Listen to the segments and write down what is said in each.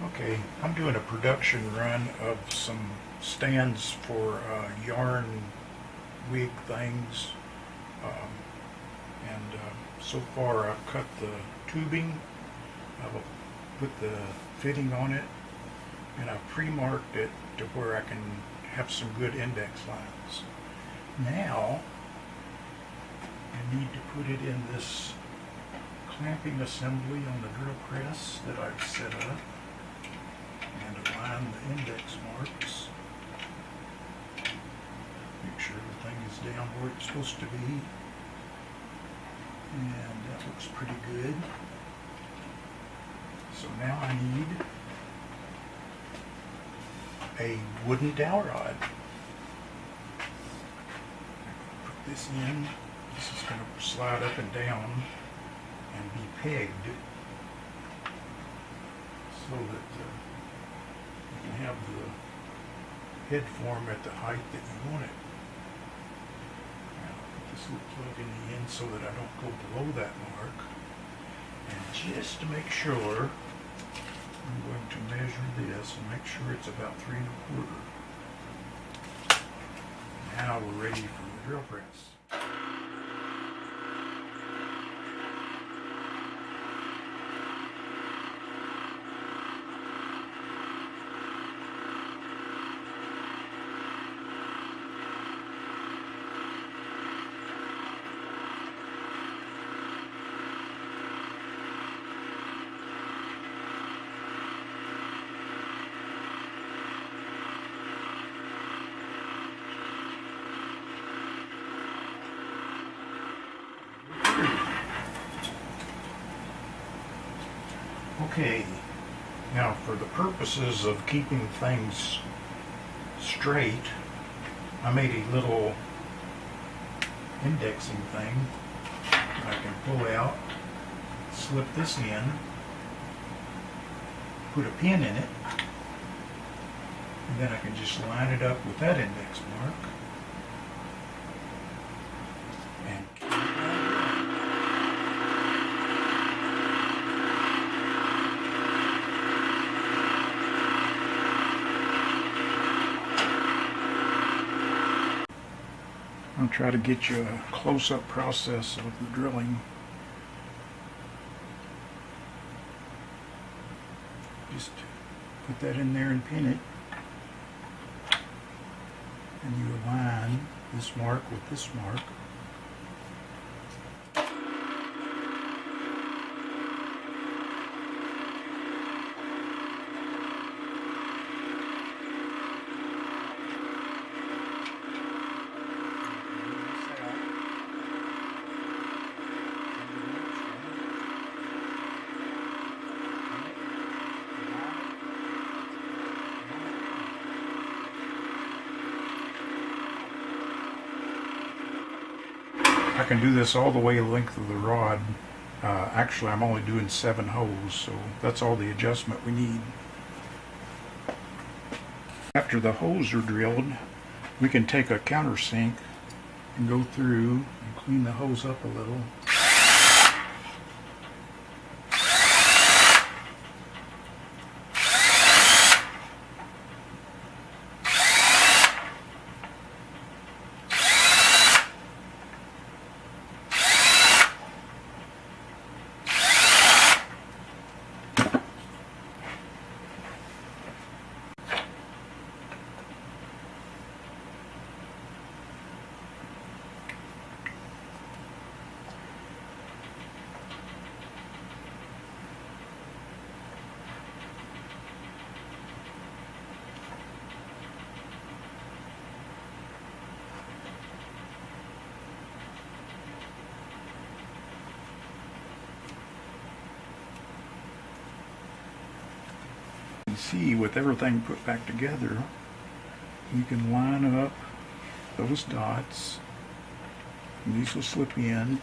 Okay, I'm doing a production run of some stands for yarn wig things. Um, and so far I've cut the tubing, I've put the fitting on it, and I've pre-marked it to where I can have some good index lines. Now I need to put it in this clamping assembly on the drill press that I've set up and align the index marks. Make sure everything is down where it's supposed to be. And that looks pretty good. So now I need a wooden dowel rod. Put this in. This is going to slide up and down and be pegged so that you can have the head form at the height that you want it. Now put this little plug in the end so that I don't go below that mark. And just to make sure, I'm going to measure this and make sure it's about 3 1/4. Now we're ready for the drill press. Okay, now for the purposes of keeping things straight, I made a little indexing thing that I can pull out, slip this in, put a pin in it, and then I can just line it up with that index mark. And keep that going. I'll try to get you a close-up process of the drilling. Just put that in there and pin it. And you align this mark with this mark. I can do this all the way the length of the rod. Actually, I'm only doing 7 holes, so that's all the adjustment we need. After the holes are drilled, we can take a countersink and go through and clean the hose up a little. See, with everything put back together, you can line up those dots, and these will slip in.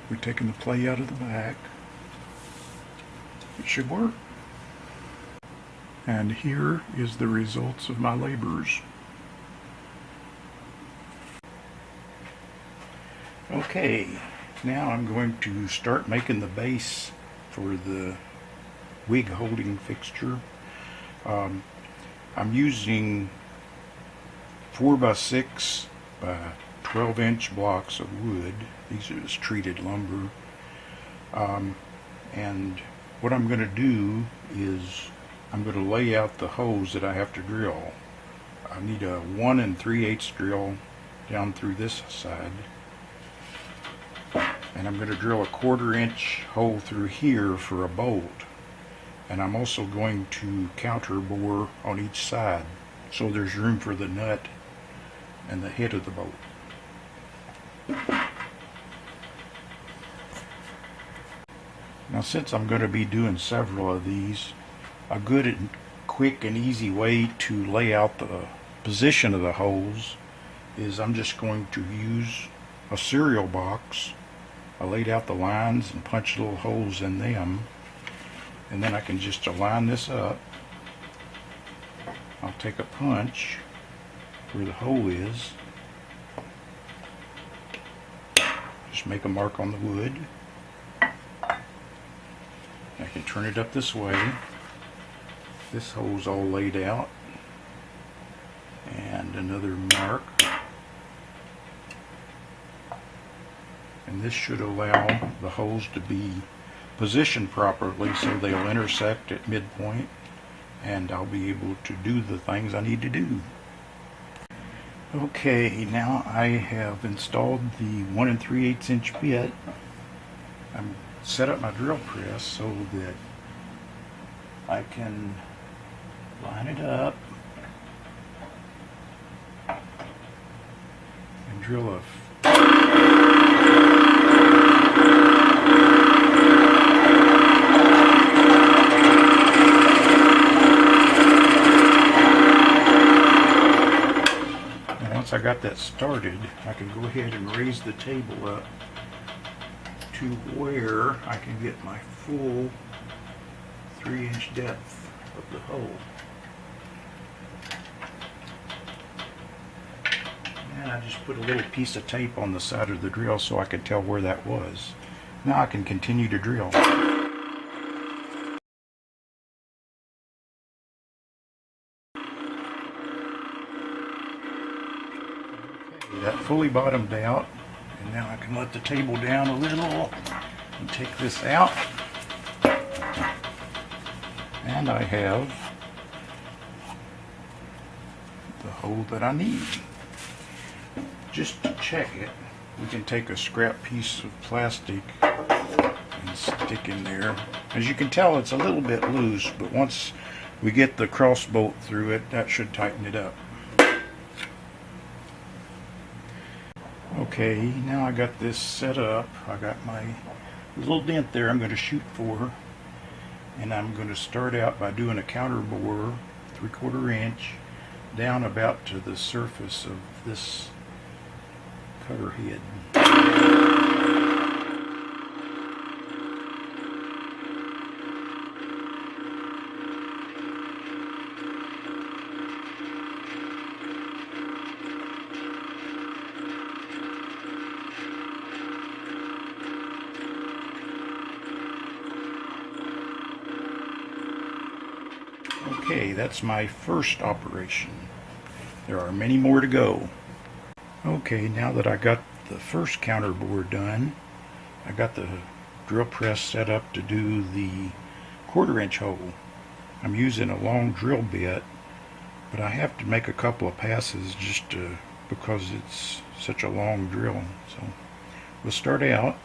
We're taking the play out of the back. It should work. And here is the results of my labors. Okay, now I'm going to start making the base for the wig holding fixture. I'm using 4x6 by 12-inch blocks of wood. These are just treated lumber. And what I'm going to do is I'm going to lay out the holes that I have to drill. I need a 1 3/8 drill down through this side, and I'm going to drill a 1/4 inch hole through here for a bolt, and I'm also going to counter bore on each side so there's room for the nut and the head of the bolt. Now, since I'm going to be doing several of these, a good and quick and easy way to lay out the position of the holes is I'm just going to use a cereal box. I laid out the lines and punched little holes in them, and then I can just align this up. I'll take a punch where the hole is, just make a mark on the wood. I can turn it up this way. This hole's all laid out, and another mark, and this should allow the holes to be positioned properly so they'll intersect at midpoint, and I'll be able to do the things I need to do. Okay, now I have installed the 1 3/8 inch bit. I'm set up my drill press so that I can line it up and drill a and once I got that started, I can go ahead and raise the table up to where I can get my full 3-inch depth of the hole. And I just put a little piece of tape on the side of the drill so I could tell where that was. Now I can continue to drill. Okay, that fully bottomed out, and now I can let the table down a little and take this out. And I have the hole that I need. Just to check it, we can take a scrap piece of plastic and stick in there. As you can tell, it's a little bit loose, but once we get the cross bolt through it, that should tighten it up. Okay, now I got this set up. I got my little dent there I'm going to shoot for, and I'm going to start out by doing a counter bore 3/4 inch down about to the surface of this cutter head. Okay, that's my first operation. There are many more to go. Okay, now that I got the first counter bore done, I got the drill press set up to do the 1/4 inch hole. I'm using a long drill bit, but I have to make a couple of passes just because it's such a long drill. So we'll start out.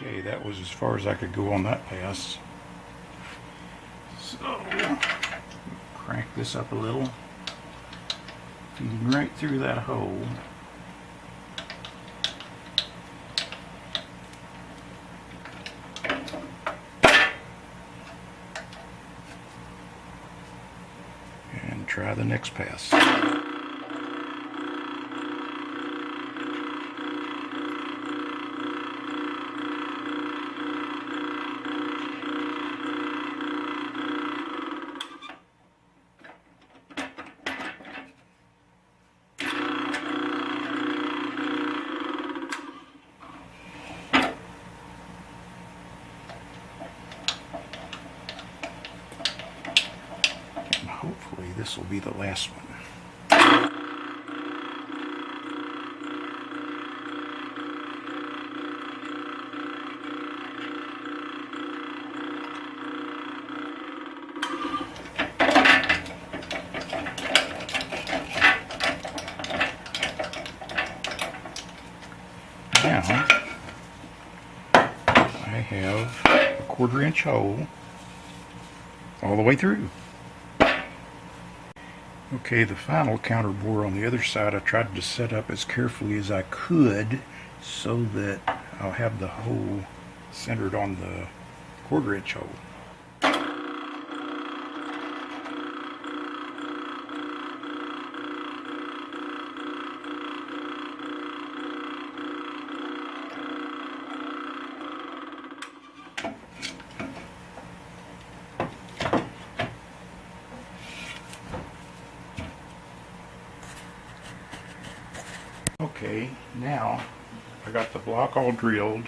Okay, that was as far as I could go on that pass. So, crank this up a little, feeding right through that hole. And try the next pass. this will be the last one. Now, I have a 1/4-inch hole all the way through. Okay, the final counter bore on the other side I tried to set up as carefully as I could so that I'll have the hole centered on the 1/4-inch hole. Okay, now I got the block all drilled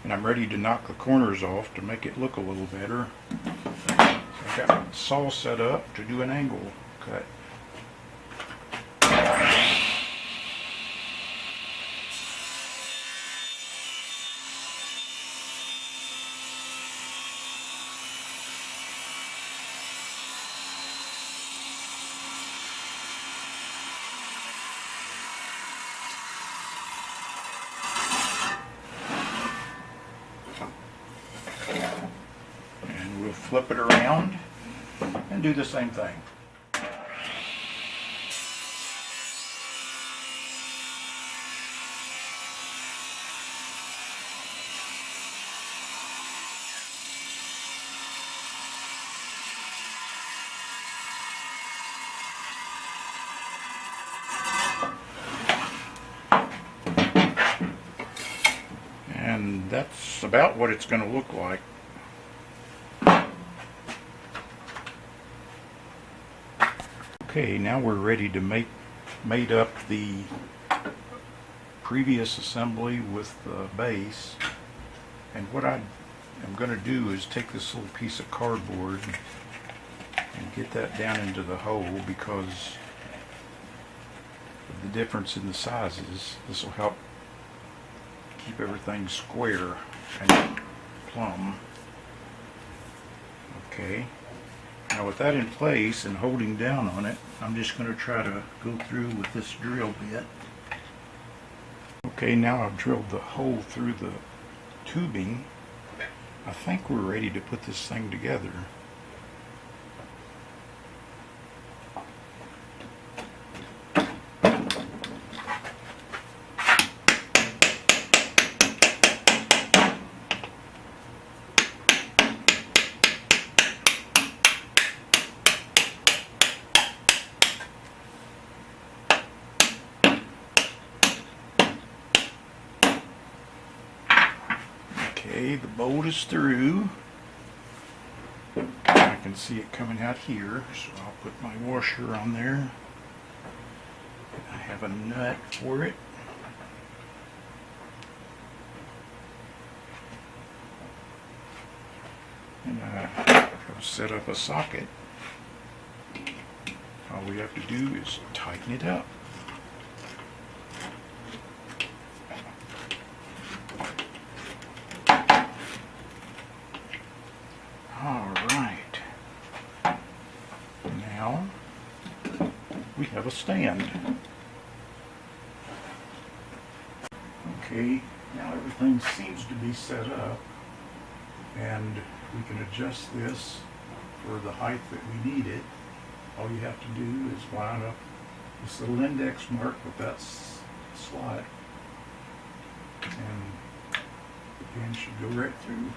and I'm ready to knock the corners off to make it look a little better. I've got my saw set up to do an angle cut. Flip it around and do the same thing. And that's about what it's going to look like. Okay, now we're ready to mate up the previous assembly with the base. And what I am going to do is take this little piece of cardboard and get that down into the hole because of the difference in the sizes. This will help keep everything square and plumb. Okay. Now with that in place and holding down on it, I'm just going to try to go through with this drill bit. Okay, now I've drilled the hole through the tubing. I think we're ready to put this thing together. Okay, the bolt is through. I can see it coming out here, so I'll put my washer on there. I have a nut for it. And I've set up a socket. All we have to do is tighten it up. Alright, now we have a stand. Okay, now everything seems to be set up and we can adjust this for the height that we need it. All you have to do is line up this little index mark with that slot and the pin should go right through.